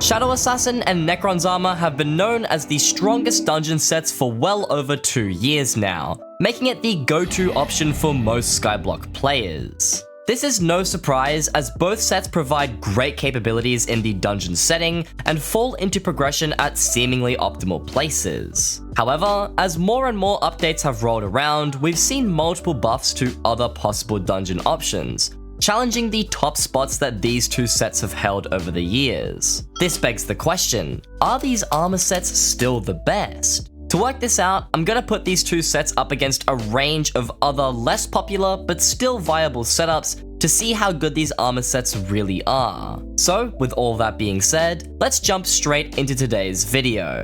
Shadow Assassin and Necron's armor have been known as the strongest dungeon sets for well over 2 years now, making it the go-to option for most Skyblock players. This is no surprise, as both sets provide great capabilities in the dungeon setting and fall into progression at seemingly optimal places. However, as more and more updates have rolled around, we've seen multiple buffs to other possible dungeon options, challenging the top spots that these two sets have held over the years. This begs the question, are these armor sets still the best? To work this out, I'm gonna put these two sets up against a range of other less popular but still viable setups to see how good these armor sets really are. So, with all that being said, let's jump straight into today's video.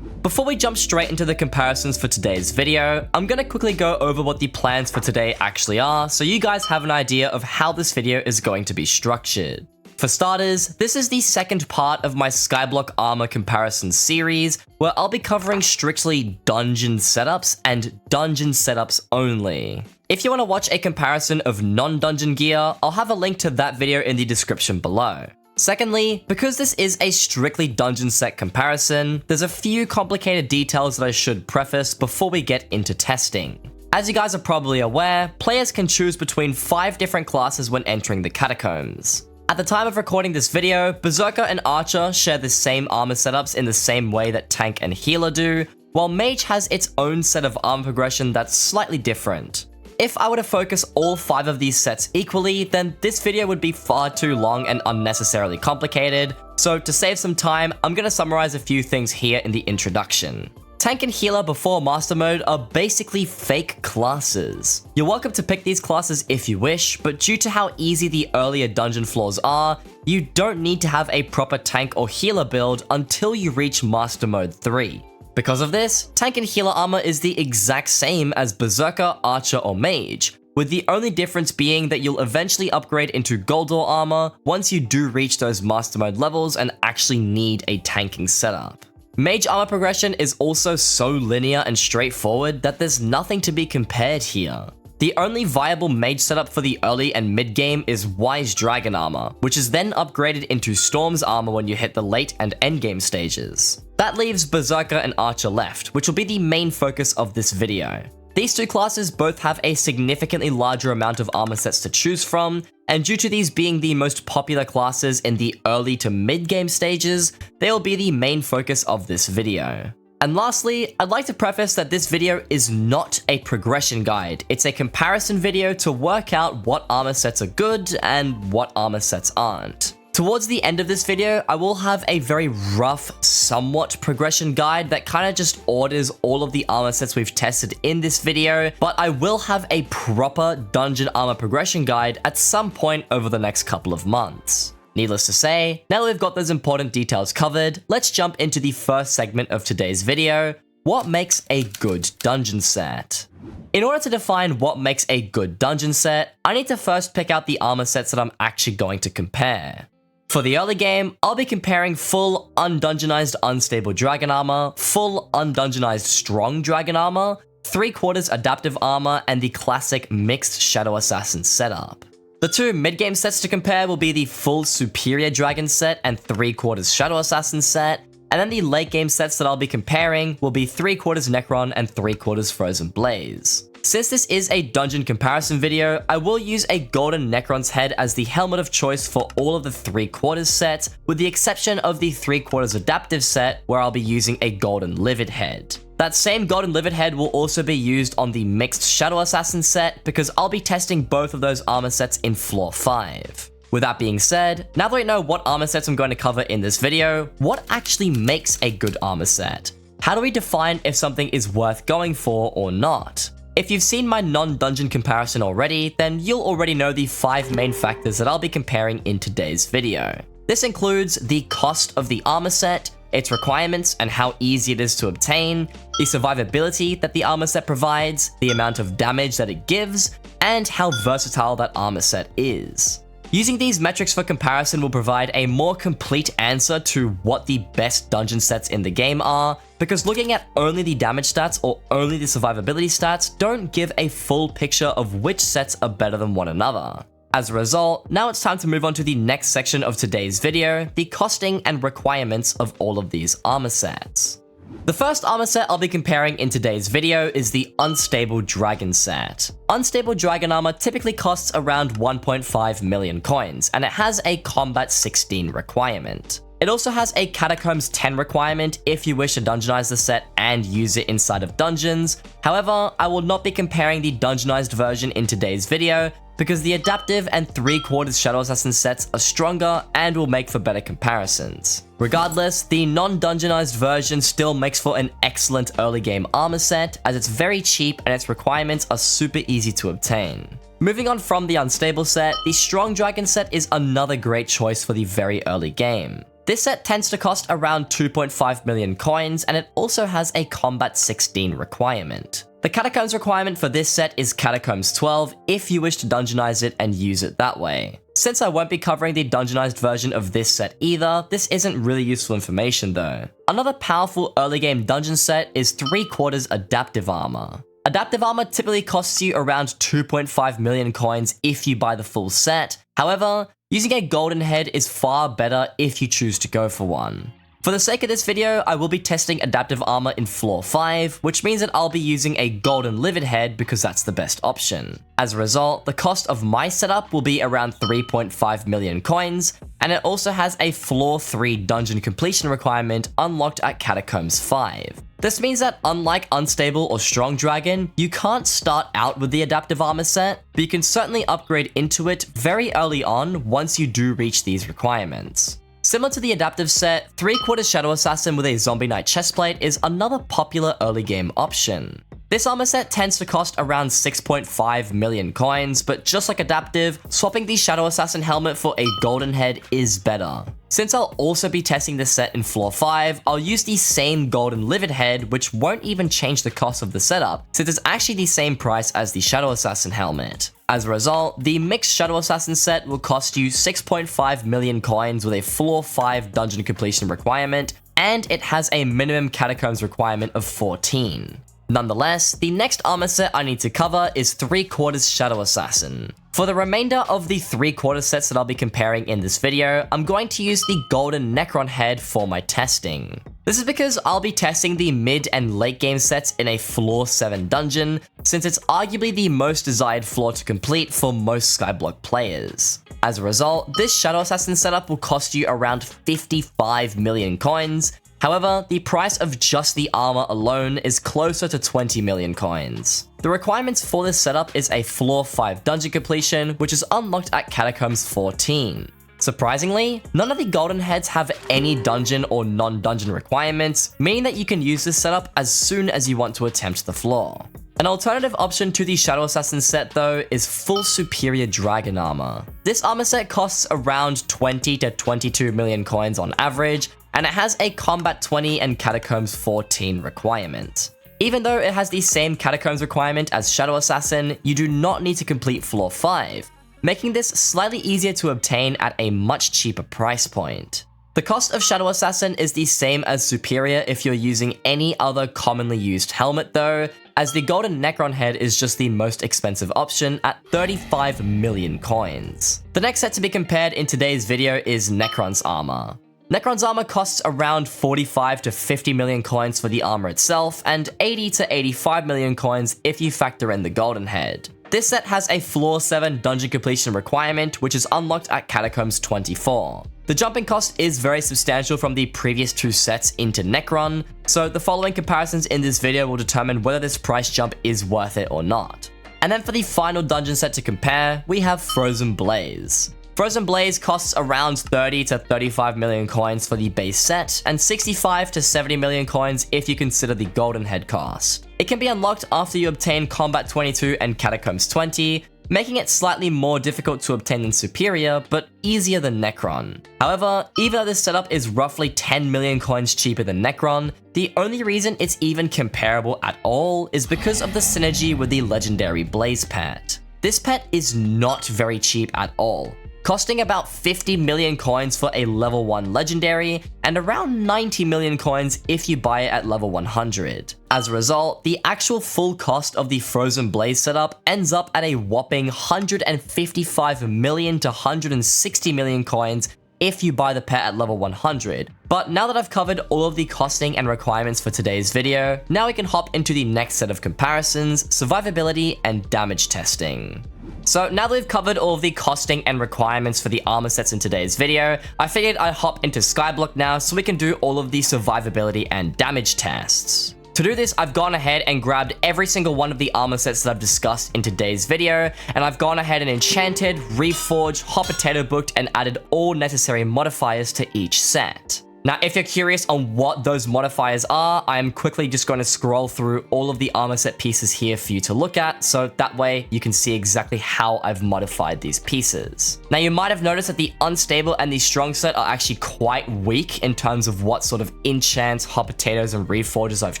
Before we jump straight into the comparisons for today's video, I'm gonna quickly go over what the plans for today actually are so you guys have an idea of how this video is going to be structured. For starters, this is the second part of my Skyblock armor comparison series, where I'll be covering strictly dungeon setups and dungeon setups only. If you want to watch a comparison of non-dungeon gear, I'll have a link to that video in the description below. Secondly, because this is a strictly dungeon set comparison, there's a few complicated details that I should preface before we get into testing. As you guys are probably aware, players can choose between 5 different classes when entering the catacombs. At the time of recording this video, Berserker and Archer share the same armor setups in the same way that Tank and Healer do, while Mage has its own set of armor progression that's slightly different. If I were to focus all 5 of these sets equally, then this video would be far too long and unnecessarily complicated, so to save some time, I'm going to summarize a few things here in the introduction. Tank and Healer before Master Mode are basically fake classes. You're welcome to pick these classes if you wish, but due to how easy the earlier dungeon floors are, you don't need to have a proper Tank or Healer build until you reach Master Mode 3. Because of this, Tank and Healer armor is the exact same as Berserker, Archer, or Mage, with the only difference being that you'll eventually upgrade into Goldor armor once you do reach those Master Mode levels and actually need a tanking setup. Mage armor progression is also so linear and straightforward that there's nothing to be compared here. The only viable mage setup for the early and mid game is Wise Dragon armor, which is then upgraded into Storm's armor when you hit the late and end game stages. That leaves Berserker and Archer left, which will be the main focus of this video. These two classes both have a significantly larger amount of armor sets to choose from, and due to these being the most popular classes in the early to mid game stages, they will be the main focus of this video. And lastly, I'd like to preface that this video is not a progression guide. It's a comparison video to work out what armor sets are good and what armor sets aren't. Towards the end of this video, I will have a very rough, somewhat progression guide that kind of just orders all of the armor sets we've tested in this video, but I will have a proper dungeon armor progression guide at some point over the next couple of months. Needless to say, now that we've got those important details covered, let's jump into the first segment of today's video: what makes a good dungeon set? In order to define what makes a good dungeon set, I need to first pick out the armor sets that I'm actually going to compare. For the early game, I'll be comparing full undungeonized unstable dragon armor, full undungeonized strong dragon armor, 3/4 adaptive armor, and the classic mixed Shadow Assassin setup. The two mid-game sets to compare will be the full superior dragon set and 3/4 Shadow Assassin set, and then the late game sets that I'll be comparing will be 3/4 Necron and 3/4 Frozen Blaze. Since this is a dungeon comparison video, I will use a golden Necron's head as the helmet of choice for all of the 3/4 sets, with the exception of the 3/4 adaptive set where I'll be using a golden livid head. That same golden livid head will also be used on the mixed Shadow Assassin set because I'll be testing both of those armor sets in floor 5. With that being said, now that I know what armor sets I'm going to cover in this video, what actually makes a good armor set? How do we define if something is worth going for or not? If you've seen my non-dungeon comparison already, then you'll already know the 5 main factors that I'll be comparing in today's video. This includes the cost of the armor set, its requirements and how easy it is to obtain, the survivability that the armor set provides, the amount of damage that it gives, and how versatile that armor set is. Using these metrics for comparison will provide a more complete answer to what the best dungeon sets in the game are, because looking at only the damage stats or only the survivability stats don't give a full picture of which sets are better than one another. As a result, now it's time to move on to the next section of today's video, the costing and requirements of all of these armor sets. The first armor set I'll be comparing in today's video is the Unstable Dragon set. Unstable Dragon armor typically costs around 1.5 million coins, and it has a Combat 16 requirement. It also has a Catacombs 10 requirement if you wish to dungeonize the set and use it inside of dungeons. However, I will not be comparing the dungeonized version in today's video because the adaptive and 3/4 Shadow Assassin sets are stronger and will make for better comparisons. Regardless, the non-dungeonized version still makes for an excellent early game armor set as it's very cheap and its requirements are super easy to obtain. Moving on from the Unstable set, the Strong Dragon set is another great choice for the very early game. This set tends to cost around 2.5 million coins, and it also has a Combat 16 requirement. The Catacombs requirement for this set is Catacombs 12 if you wish to dungeonize it and use it that way. Since I won't be covering the dungeonized version of this set either, this isn't really useful information though. Another powerful early game dungeon set is 3/4 Adaptive Armor. Adaptive Armor typically costs you around 2.5 million coins if you buy the full set. However, using a golden head is far better if you choose to go for one. For the sake of this video, I will be testing Adaptive Armor in Floor 5, which means that I'll be using a golden livid head because that's the best option. As a result, the cost of my setup will be around 3.5 million coins, and it also has a Floor 3 dungeon completion requirement unlocked at Catacombs 5. This means that unlike Unstable or Strong Dragon, you can't start out with the Adaptive Armor set, but you can certainly upgrade into it very early on once you do reach these requirements. Similar to the adaptive set, 3/4 Shadow Assassin with a Zombie Knight chestplate is another popular early game option. This armor set tends to cost around 6.5 million coins, but just like adaptive, swapping the Shadow Assassin helmet for a golden head is better. Since I'll also be testing this set in Floor 5, I'll use the same golden livid head, which won't even change the cost of the setup, since it's actually the same price as the Shadow Assassin helmet. As a result, the mixed Shadow Assassin set will cost you 6.5 million coins with a Floor 5 dungeon completion requirement, and it has a minimum Catacombs requirement of 14. Nonetheless, the next armor set I need to cover is 3/4 Shadow Assassin. For the remainder of the 3/4 sets that I'll be comparing in this video, I'm going to use the golden Necron head for my testing. This is because I'll be testing the mid and late game sets in a Floor 7 dungeon, since it's arguably the most desired floor to complete for most Skyblock players. As a result, this Shadow Assassin setup will cost you around 55 million coins. However, the price of just the armor alone is closer to 20 million coins. The requirements for this setup is a Floor 5 dungeon completion, which is unlocked at Catacombs 14. Surprisingly, none of the golden heads have any dungeon or non-dungeon requirements, meaning that you can use this setup as soon as you want to attempt the floor. An alternative option to the Shadow Assassin set though is full Superior Dragon armor. This armor set costs around 20 to 22 million coins on average, and it has a Combat 20 and Catacombs 14 requirement. Even though it has the same Catacombs requirement as Shadow Assassin, you do not need to complete Floor 5, making this slightly easier to obtain at a much cheaper price point. The cost of Shadow Assassin is the same as Superior if you're using any other commonly used helmet though, as the golden Necron head is just the most expensive option at 35 million coins. The next set to be compared in today's video is Necron's armor. Necron's armor costs around 45 to 50 million coins for the armor itself, and 80 to 85 million coins if you factor in the golden head. This set has a Floor 7 dungeon completion requirement, which is unlocked at Catacombs 24. The jumping cost is very substantial from the previous two sets into Necron, so the following comparisons in this video will determine whether this price jump is worth it or not. And then for the final dungeon set to compare, we have Frozen Blaze. Frozen Blaze costs around 30 to 35 million coins for the base set, and 65 to 70 million coins if you consider the golden head cost. It can be unlocked after you obtain Combat 22 and Catacombs 20, making it slightly more difficult to obtain than Superior, but easier than Necron. However, even though this setup is roughly 10 million coins cheaper than Necron, the only reason it's even comparable at all is because of the synergy with the legendary Blaze pet. This pet is not very cheap at all, costing about 50 million coins for a level 1 legendary, and around 90 million coins if you buy it at level 100. As a result, the actual full cost of the Frozen Blaze setup ends up at a whopping 155 million to 160 million coins if you buy the pet at level 100. But now that I've covered all of the costing and requirements for today's video, now we can hop into the next set of comparisons, survivability and damage testing. So now that we've covered all of the costing and requirements for the armor sets in today's video, I figured I'd hop into Skyblock now so we can do all of the survivability and damage tests. To do this, I've gone ahead and grabbed every single one of the armor sets that I've discussed in today's video, and I've gone ahead and enchanted, reforged, hot potato booked, and added all necessary modifiers to each set. Now, if you're curious on what those modifiers are, I'm quickly just going to scroll through all of the armor set pieces here for you to look at, so that way you can see exactly how I've modified these pieces. Now, you might have noticed that the unstable and the strong set are actually quite weak in terms of what sort of enchants, hot potatoes, and reforges I've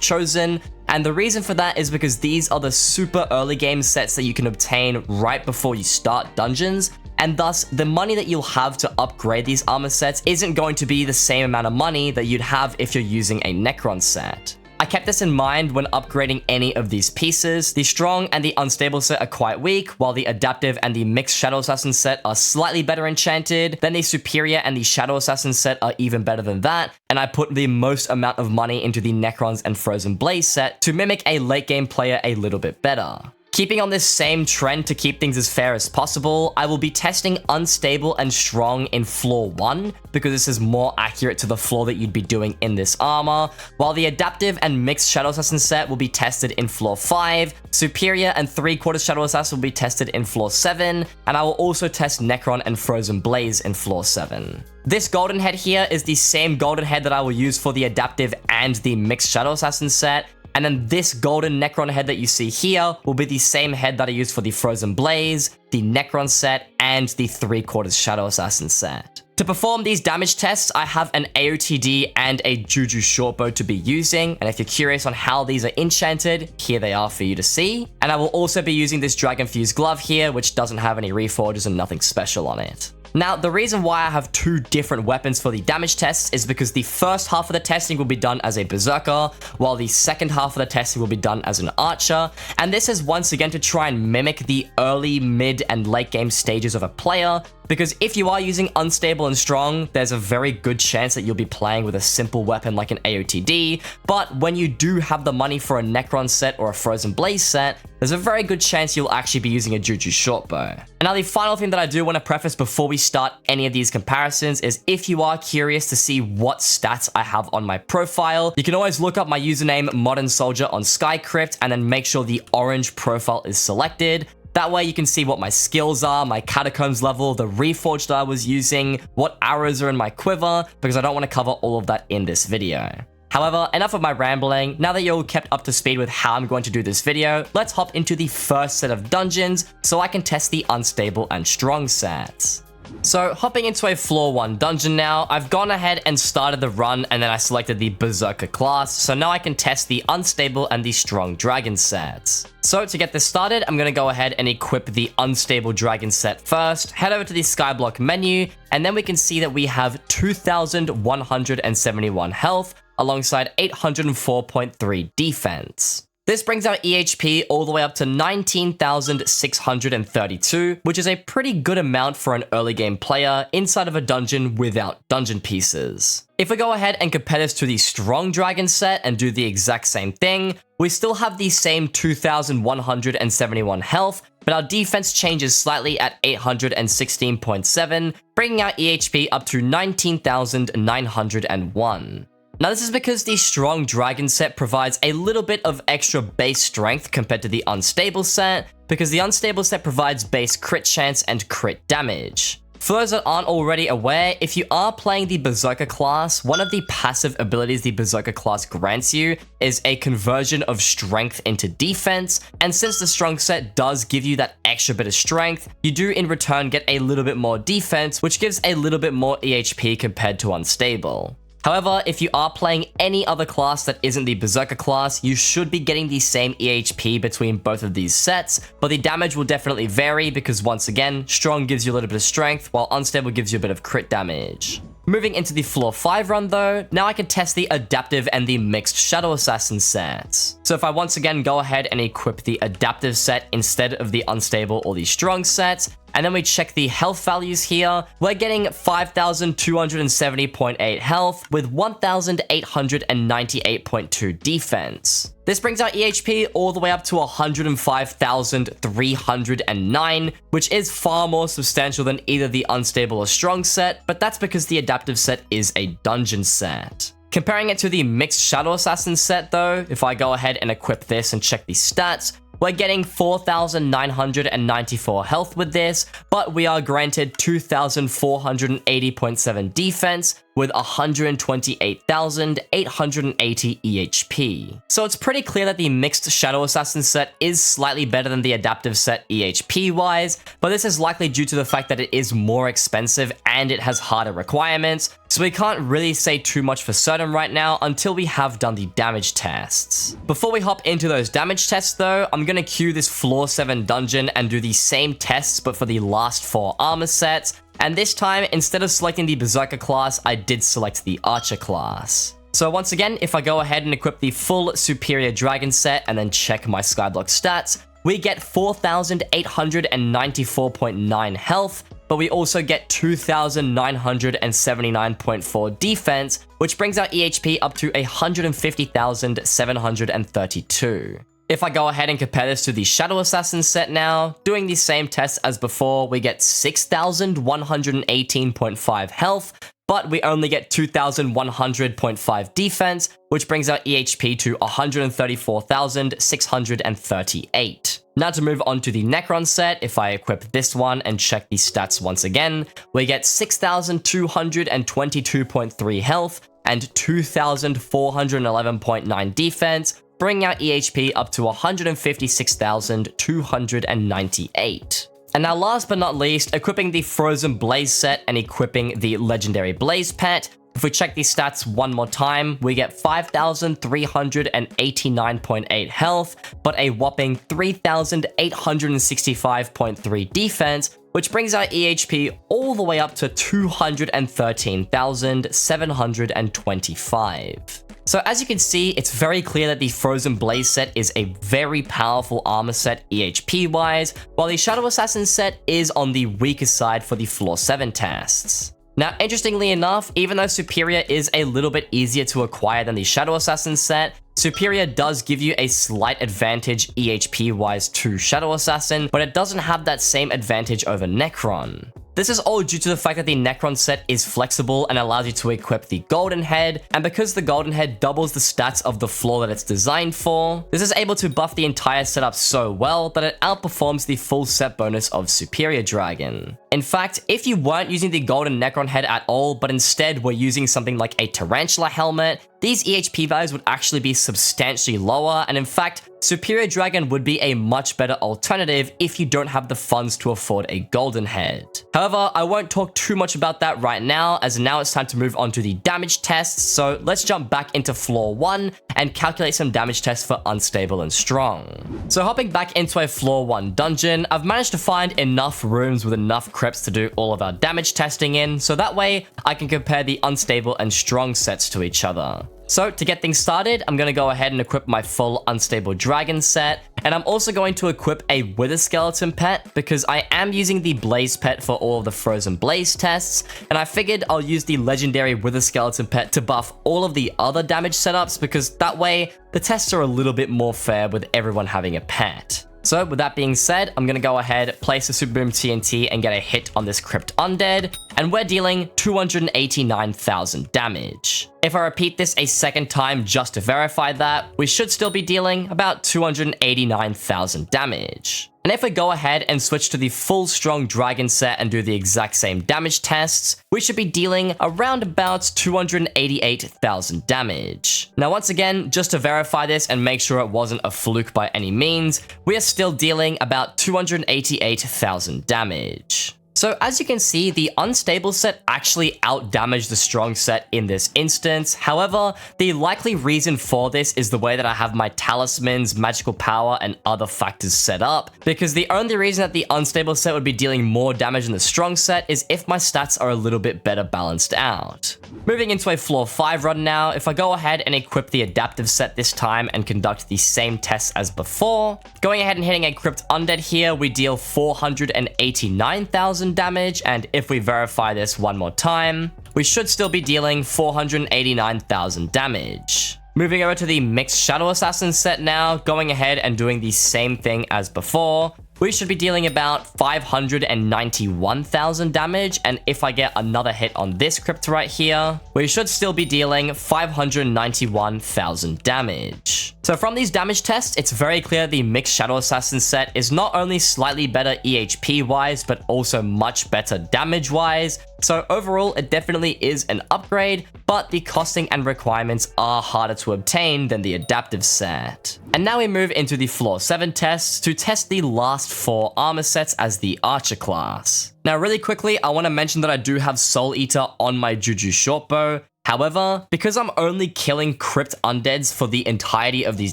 chosen. And the reason for that is because these are the super early game sets that you can obtain right before you start dungeons, and thus the money that you'll have to upgrade these armor sets isn't going to be the same amount of money that you'd have if you're using a Necron set. I kept this in mind when upgrading any of these pieces. The strong and the unstable set are quite weak, while the adaptive and the mixed Shadow Assassin set are slightly better enchanted. Then the superior and the Shadow Assassin set are even better than that, and I put the most amount of money into the Necrons and Frozen Blaze set to mimic a late game player a little bit better. Keeping on this same trend to keep things as fair as possible, I will be testing unstable and strong in floor 1, because this is more accurate to the floor that you'd be doing in this armor, while the adaptive and mixed Shadow Assassin set will be tested in floor 5, superior and 3/4 Shadow Assassin will be tested in floor 7, and I will also test Necron and Frozen Blaze in floor 7. This golden head here is the same golden head that I will use for the adaptive and the mixed Shadow Assassin set. And then this golden Necron head that you see here will be the same head that I used for the Frozen Blaze, the Necron set, and the 3/4 Shadow Assassin set. To perform these damage tests, I have an AOTD and a Juju Shortbow to be using, and if you're curious on how these are enchanted, here they are for you to see. And I will also be using this Dragon Fuse glove here, which doesn't have any reforges and nothing special on it. Now, the reason why I have two different weapons for the damage tests is because the first half of the testing will be done as a Berserker, while the second half of the testing will be done as an Archer, and this is once again to try and mimic the early, mid, and late game stages of a player, because if you are using unstable and strong, there's a very good chance that you'll be playing with a simple weapon like an AOTD, but when you do have the money for a Necron set or a Frozen Blaze set, there's a very good chance you'll actually be using a Juju Shortbow. And now the final thing that I do want to preface before we start any of these comparisons is if you are curious to see what stats I have on my profile, you can always look up my username Modern Soldier on Skycrypt and then make sure the orange profile is selected. That way you can see what my skills are, my catacombs level, the reforged that I was using, what arrows are in my quiver, because I don't want to cover all of that in this video. However, enough of my rambling. Now that you're all kept up to speed with how I'm going to do this video, let's hop into the first set of dungeons so I can test the unstable and strong sets. So hopping into a floor 1 dungeon now, I've gone ahead and started the run and then I selected the Berserker class, so now I can test the unstable and the strong dragon sets. So to get this started, I'm going to go ahead and equip the unstable dragon set first, head over to the Skyblock menu, and then we can see that we have 2,171 health alongside 804.3 defense. This brings our EHP all the way up to 19,632, which is a pretty good amount for an early game player inside of a dungeon without dungeon pieces. If we go ahead and compare this to the strong dragon set and do the exact same thing, we still have the same 2,171 health, but our defense changes slightly at 816.7, bringing our EHP up to 19,901. Now this is because the strong dragon set provides a little bit of extra base strength compared to the unstable set, because the unstable set provides base crit chance and crit damage. For those that aren't already aware, if you are playing the Berserker class, one of the passive abilities the Berserker class grants you is a conversion of strength into defense, and since the strong set does give you that extra bit of strength, you do in return get a little bit more defense, which gives a little bit more EHP compared to unstable. However, if you are playing any other class that isn't the Berserker class, you should be getting the same EHP between both of these sets, but the damage will definitely vary because once again, Strong gives you a little bit of strength, while Unstable gives you a bit of crit damage. Moving into the Floor 5 run though, now I can test the Adaptive and the Mixed Shadow Assassin sets. So if I once again go ahead and equip the Adaptive set instead of the Unstable or the Strong sets, and then we check the health values here, we're getting 5,270.8 health with 1,898.2 defense. This brings our EHP all the way up to 105,309, which is far more substantial than either the Unstable or Strong set, but that's because the Adaptive set is a dungeon set. Comparing it to the Mixed Shadow Assassin set though, if I go ahead and equip this and check the stats, we're getting 4,994 health with this, but we are granted 2,480.7 defense with 128,880 EHP. So it's pretty clear that the Mixed Shadow Assassin set is slightly better than the Adaptive set EHP-wise, but this is likely due to the fact that it is more expensive and it has harder requirements, so we can't really say too much for certain right now until we have done the damage tests. Before we hop into those damage tests though, I'm gonna queue this Floor 7 dungeon and do the same tests but for the last 4 armor sets, and this time, instead of selecting the Berserker class, I did select the Archer class. So once again, if I go ahead and equip the full Superior Dragon set and then check my Skyblock stats, we get 4,894.9 health, but we also get 2,979.4 defense, which brings our EHP up to 150,732. If I go ahead and compare this to the Shadow Assassin set now, doing the same tests as before, we get 6,118.5 health, but we only get 2,100.5 defense, which brings our EHP to 134,638. Now to move on to the Necron set, if I equip this one and check the stats once again, we get 6,222.3 health and 2,411.9 defense, bringing our EHP up to 156,298. And now last but not least, equipping the Frozen Blaze set and equipping the Legendary Blaze Pet. If we check these stats one more time, we get 5,389.8 health, but a whopping 3,865.3 defense, which brings our EHP all the way up to 213,725. So as you can see, it's very clear that the Frozen Blaze set is a very powerful armor set EHP-wise, while the Shadow Assassin set is on the weaker side for the Floor 7 tests. Now, interestingly enough, even though Superior is a little bit easier to acquire than the Shadow Assassin set, Superior does give you a slight advantage EHP-wise to Shadow Assassin, but it doesn't have that same advantage over Necron. This is all due to the fact that the Necron set is flexible and allows you to equip the Golden Head, and because the Golden Head doubles the stats of the floor that it's designed for, this is able to buff the entire setup so well that it outperforms the full set bonus of Superior Dragon. In fact, if you weren't using the Golden Necron Head at all, but instead were using something like a Tarantula Helmet, these EHP values would actually be substantially lower, and in fact, Superior Dragon would be a much better alternative if you don't have the funds to afford a Golden Head. However, I won't talk too much about that right now, as now it's time to move on to the damage tests, so let's jump back into Floor 1 and calculate some damage tests for Unstable and Strong. So hopping back into a Floor 1 dungeon, I've managed to find enough rooms with enough crypts to do all of our damage testing in, so that way I can compare the Unstable and Strong sets to each other. So to get things started, I'm going to go ahead and equip my full Unstable Dragon set, and I'm also going to equip a Wither Skeleton pet because I am using the Blaze pet for all of the Frozen Blaze tests, and I figured I'll use the Legendary Wither Skeleton pet to buff all of the other damage setups because that way the tests are a little bit more fair with everyone having a pet. So with that being said, I'm going to go ahead, place a Super Boom TNT and get a hit on this Crypt Undead, and we're dealing 289,000 damage. If I repeat this a second time just to verify that, we should still be dealing about 289,000 damage. And if we go ahead and switch to the full Strong Dragon set and do the exact same damage tests, we should be dealing around about 288,000 damage. Now once again, just to verify this and make sure it wasn't a fluke by any means, we are still dealing about 288,000 damage. So as you can see, the unstable set actually outdamaged the strong set in this instance. However, the likely reason for this is the way that I have my talismans, magical power, and other factors set up, because the only reason that the unstable set would be dealing more damage than the strong set is if my stats are a little bit better balanced out. Moving into a floor 5 run now, if I go ahead and equip the adaptive set this time and conduct the same tests as before, going ahead and hitting a crypt undead here, we deal 489,000 damage, and if we verify this one more time, we should still be dealing 489,000 damage. Moving over to the mixed Shadow Assassin set now, going ahead and doing the same thing as before, we should be dealing about 591,000 damage, and if I get another hit on this crypt right here, we should still be dealing 591,000 damage. So from these damage tests, it's very clear the mixed Shadow Assassin set is not only slightly better EHP wise, but also much better damage wise. So overall, it definitely is an upgrade, but the costing and requirements are harder to obtain than the adaptive set. And now we move into the floor 7 tests to test the last 4 armor sets as the Archer class. Now really quickly, I want to mention that I do have Soul Eater on my Juju Shortbow. However, because I'm only killing crypt undeads for the entirety of these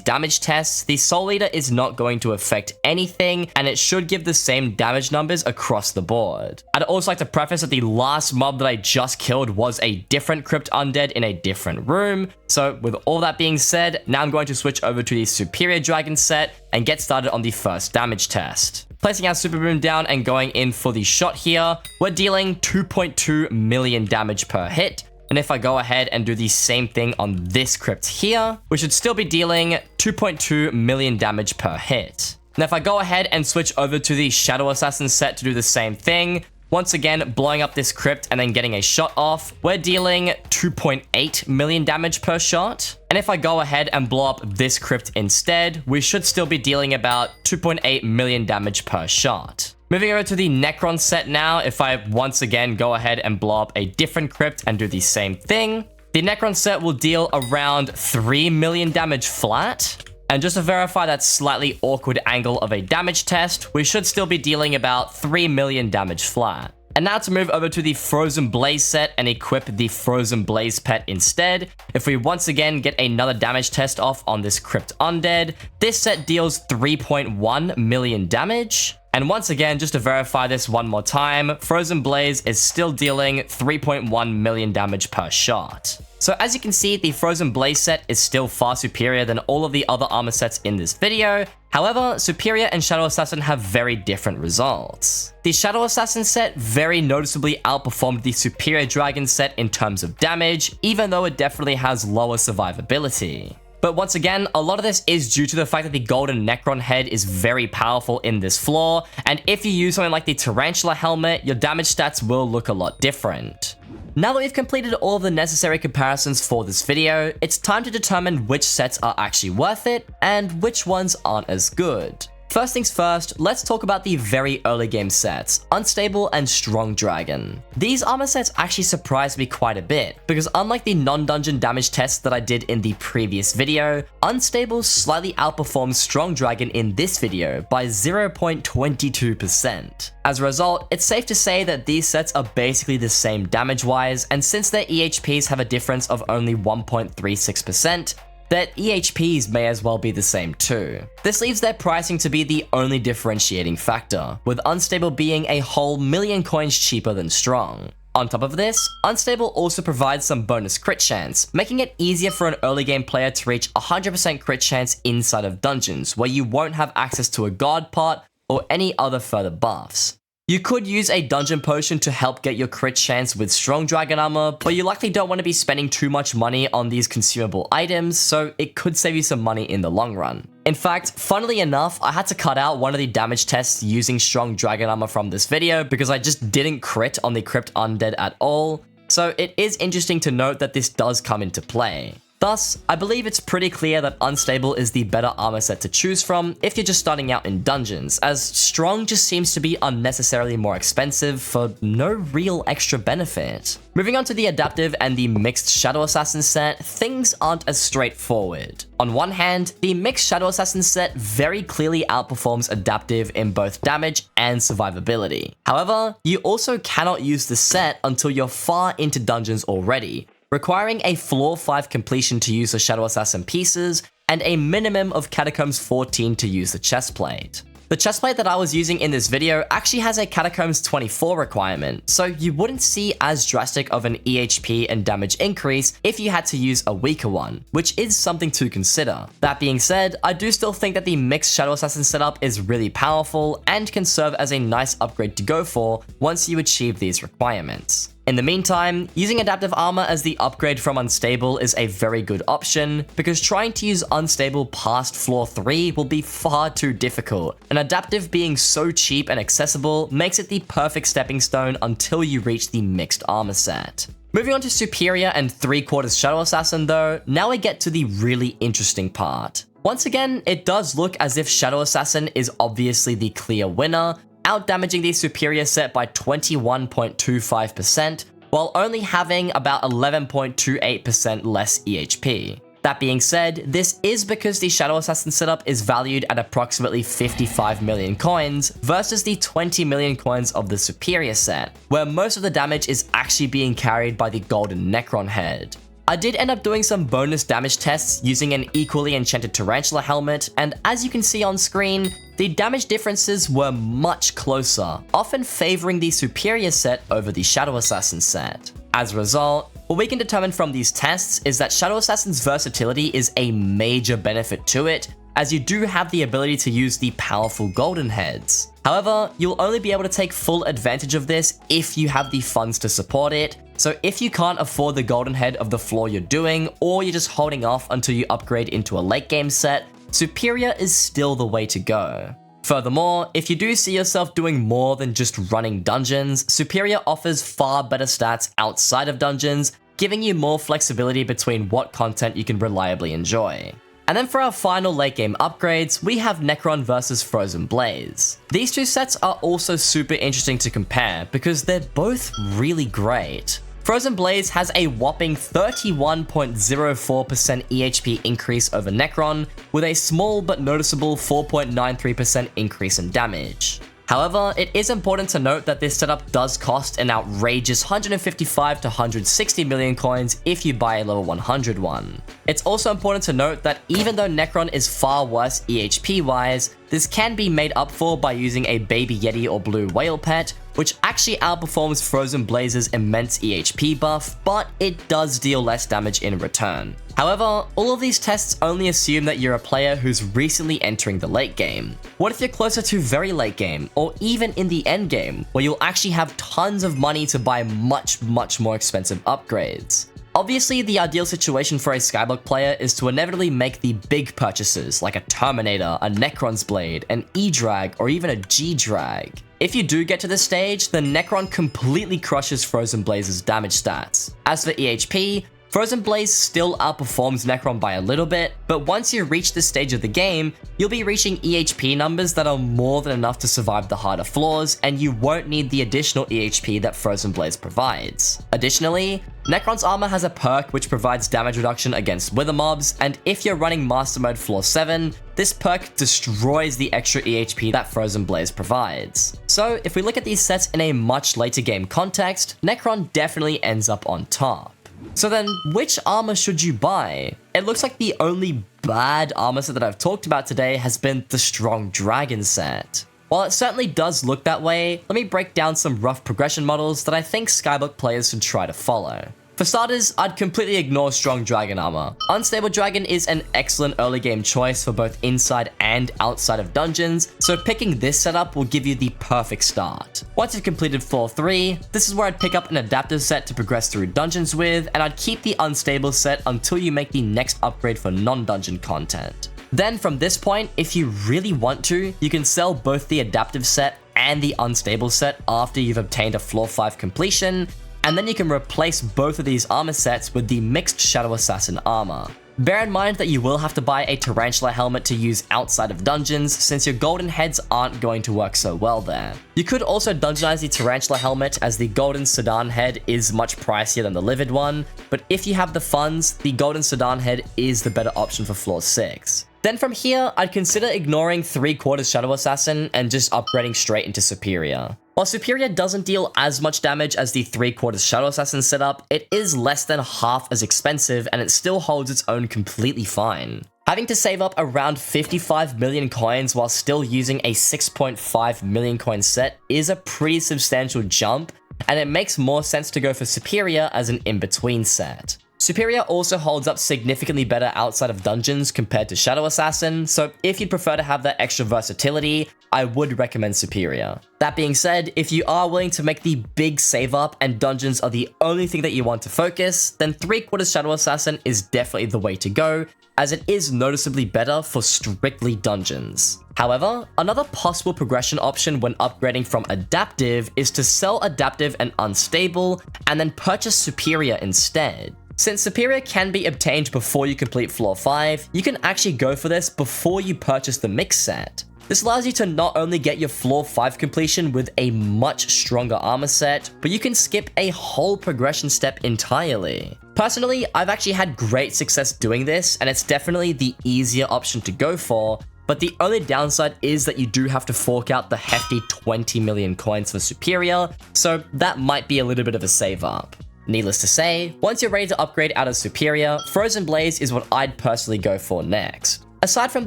damage tests, the Soul Eater is not going to affect anything, and it should give the same damage numbers across the board. I'd also like to preface that the last mob that I just killed was a different crypt undead in a different room. So with all that being said, now I'm going to switch over to the Superior Dragon set and get started on the first damage test. Placing our Super Boom down and going in for the shot here, we're dealing 2.2 million damage per hit. And if I go ahead and do the same thing on this crypt here, we should still be dealing 2.2 million damage per hit. Now if I go ahead and switch over to the Shadow Assassin set to do the same thing, once again blowing up this crypt and then getting a shot off, we're dealing 2.8 million damage per shot. And if I go ahead and blow up this crypt instead, we should still be dealing about 2.8 million damage per shot. Moving over to the Necron set now, if I once again go ahead and blow up a different crypt and do the same thing, the Necron set will deal around 3 million damage flat. And just to verify that slightly awkward angle of a damage test, we should still be dealing about 3 million damage flat. And now to move over to the Frozen Blaze set and equip the Frozen Blaze pet instead. If we once again get another damage test off on this crypt undead, this set deals 3.1 million damage. And once again, just to verify this one more time, Frozen Blaze is still dealing 3.1 million damage per shot. So as you can see, the Frozen Blaze set is still far superior than all of the other armor sets in this video. However, Superior and Shadow Assassin have very different results. The Shadow Assassin set very noticeably outperformed the Superior Dragon set in terms of damage, even though it definitely has lower survivability. But once again, a lot of this is due to the fact that the Golden Necron head is very powerful in this floor, and if you use something like the Tarantula helmet, your damage stats will look a lot different. Now that we've completed all of the necessary comparisons for this video, it's time to determine which sets are actually worth it, and which ones aren't as good. First things first, let's talk about the very early game sets, Unstable and Strong Dragon. These armor sets actually surprised me quite a bit, because unlike the non-dungeon damage tests that I did in the previous video, Unstable slightly outperforms Strong Dragon in this video by 0.22%. As a result, it's safe to say that these sets are basically the same damage-wise, and since their EHPs have a difference of only 1.36%, that EHPs may as well be the same too. This leaves their pricing to be the only differentiating factor, with Unstable being a whole million coins cheaper than Strong. On top of this, Unstable also provides some bonus crit chance, making it easier for an early game player to reach 100% crit chance inside of dungeons, where you won't have access to a guard pot or any other further buffs. You could use a dungeon potion to help get your crit chance with Strong Dragon armor, but you likely don't want to be spending too much money on these consumable items, so it could save you some money in the long run. In fact, funnily enough, I had to cut out one of the damage tests using Strong Dragon armor from this video because I just didn't crit on the Crypt Undead at all, so it is interesting to note that this does come into play. Thus, I believe it's pretty clear that Unstable is the better armor set to choose from if you're just starting out in dungeons, as Strong just seems to be unnecessarily more expensive for no real extra benefit. Moving on to the Adaptive and the Mixed Shadow Assassin set, things aren't as straightforward. On one hand, the Mixed Shadow Assassin set very clearly outperforms Adaptive in both damage and survivability. However, you also cannot use the set until you're far into dungeons already, requiring a Floor 5 completion to use the Shadow Assassin pieces, and a minimum of Catacombs 14 to use the chestplate. The chestplate that I was using in this video actually has a Catacombs 24 requirement, so you wouldn't see as drastic of an EHP and damage increase if you had to use a weaker one, which is something to consider. That being said, I do still think that the Mixed Shadow Assassin setup is really powerful and can serve as a nice upgrade to go for once you achieve these requirements. In the meantime, using Adaptive Armor as the upgrade from Unstable is a very good option, because trying to use Unstable past Floor 3 will be far too difficult, and Adaptive being so cheap and accessible makes it the perfect stepping stone until you reach the Mixed Armor set. Moving on to Superior and 3/4 Shadow Assassin though, now we get to the really interesting part. Once again, it does look as if Shadow Assassin is obviously the clear winner, outdamaging the Superior set by 21.25%, while only having about 11.28% less EHP. That being said, this is because the Shadow Assassin setup is valued at approximately 55 million coins versus the 20 million coins of the Superior set, where most of the damage is actually being carried by the Golden Necron head. I did end up doing some bonus damage tests using an equally enchanted Tarantula helmet, and as you can see on screen, the damage differences were much closer, often favoring the Superior set over the Shadow Assassin set. As a result, what we can determine from these tests is that Shadow Assassin's versatility is a major benefit to it, as you do have the ability to use the powerful golden heads. However, you'll only be able to take full advantage of this if you have the funds to support it, so if you can't afford the golden head of the floor you're doing, or you're just holding off until you upgrade into a late game set, Superior is still the way to go. Furthermore, if you do see yourself doing more than just running dungeons, Superior offers far better stats outside of dungeons, giving you more flexibility between what content you can reliably enjoy. And then for our final late game upgrades, we have Necron versus Frozen Blaze. These two sets are also super interesting to compare because they're both really great. Frozen Blaze has a whopping 31.04% EHP increase over Necron, with a small but noticeable 4.93% increase in damage. However, it is important to note that this setup does cost an outrageous 155 to 160 million coins if you buy a level 100 one. It's also important to note that even though Necron is far worse EHP wise, this can be made up for by using a Baby Yeti or Blue Whale pet, which actually outperforms Frozen Blaze's immense EHP buff, but it does deal less damage in return. However, all of these tests only assume that you're a player who's recently entering the late game. What if you're closer to very late game, or even in the end game, where you'll actually have tons of money to buy much more expensive upgrades? Obviously, the ideal situation for a Skyblock player is to inevitably make the big purchases like a Terminator, a Necron's Blade, an E-Drag, or even a G-Drag. If you do get to this stage, the Necron completely crushes Frozen Blaze's damage stats. As for EHP, Frozen Blaze still outperforms Necron by a little bit, but once you reach this stage of the game, you'll be reaching EHP numbers that are more than enough to survive the harder floors, and you won't need the additional EHP that Frozen Blaze provides. Additionally, Necron's armor has a perk which provides damage reduction against wither mobs, and if you're running Master Mode Floor 7, this perk destroys the extra EHP that Frozen Blaze provides. So if we look at these sets in a much later game context, Necron definitely ends up on top. So then, which armor should you buy? It looks like the only bad armor set that I've talked about today has been the Strong Dragon set. While it certainly does look that way, let me break down some rough progression models that I think Skyblock players should try to follow. For starters, I'd completely ignore Strong Dragon armor. Unstable Dragon is an excellent early game choice for both inside and outside of dungeons, so picking this setup will give you the perfect start. Once you've completed Floor 3, this is where I'd pick up an adaptive set to progress through dungeons with, and I'd keep the Unstable set until you make the next upgrade for non-dungeon content. Then from this point, if you really want to, you can sell both the adaptive set and the Unstable set after you've obtained a Floor 5 completion, and then you can replace both of these armor sets with the mixed Shadow Assassin armor. Bear in mind that you will have to buy a Tarantula helmet to use outside of dungeons, since your golden heads aren't going to work so well there. You could also dungeonize the Tarantula helmet, as the golden Sedan head is much pricier than the livid one, but if you have the funds, the golden Sedan head is the better option for floor 6. Then from here, I'd consider ignoring 3/4 Shadow Assassin and just upgrading straight into Superior. While Superior doesn't deal as much damage as the 3/4 Shadow Assassin setup, it is less than half as expensive and it still holds its own completely fine. Having to save up around 55 million coins while still using a 6.5 million coin set is a pretty substantial jump, and it makes more sense to go for Superior as an in-between set. Superior also holds up significantly better outside of dungeons compared to Shadow Assassin, so if you'd prefer to have that extra versatility, I would recommend Superior. That being said, if you are willing to make the big save up and dungeons are the only thing that you want to focus, then 3/4 Shadow Assassin is definitely the way to go, as it is noticeably better for strictly dungeons. However, another possible progression option when upgrading from Adaptive is to sell Adaptive and Unstable, and then purchase Superior instead. Since Superior can be obtained before you complete floor 5, you can actually go for this before you purchase the mix set. This allows you to not only get your floor 5 completion with a much stronger armor set, but you can skip a whole progression step entirely. Personally, I've actually had great success doing this, and it's definitely the easier option to go for, but the only downside is that you do have to fork out the hefty 20 million coins for Superior, so that might be a little bit of a save up. Needless to say, once you're ready to upgrade out of Superior, Frozen Blaze is what I'd personally go for next. Aside from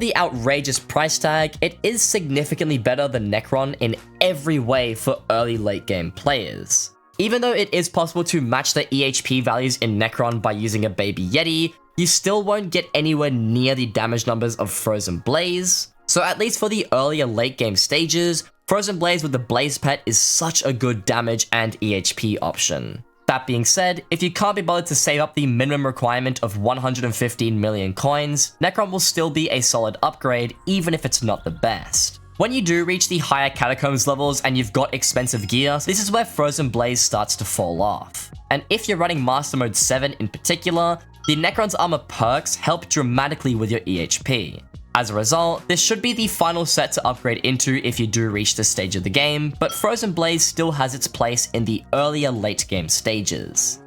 the outrageous price tag, it is significantly better than Necron in every way for early late game players. Even though it is possible to match the EHP values in Necron by using a Baby Yeti, you still won't get anywhere near the damage numbers of Frozen Blaze. So at least for the earlier late game stages, Frozen Blaze with the Blaze Pet is such a good damage and EHP option. That being said, if you can't be bothered to save up the minimum requirement of 115 million coins, Necron will still be a solid upgrade, even if it's not the best. When you do reach the higher Catacombs levels and you've got expensive gear, this is where Frozen Blaze starts to fall off. And if you're running Master Mode 7 in particular, the Necron's armor perks help dramatically with your EHP. As a result, this should be the final set to upgrade into if you do reach this stage of the game, but Frozen Blaze still has its place in the earlier late game stages.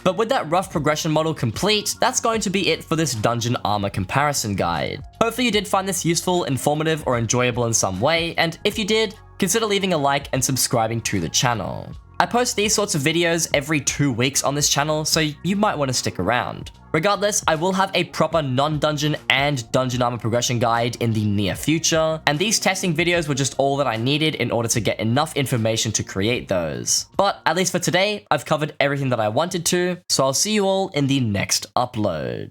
But with that rough progression model complete, that's going to be it for this dungeon armor comparison guide. Hopefully you did find this useful, informative, or enjoyable in some way, and if you did, consider leaving a like and subscribing to the channel. I post these sorts of videos every 2 weeks on this channel, so you might want to stick around. Regardless, I will have a proper non-dungeon and dungeon armor progression guide in the near future, and these testing videos were just all that I needed in order to get enough information to create those. But at least for today, I've covered everything that I wanted to, so I'll see you all in the next upload.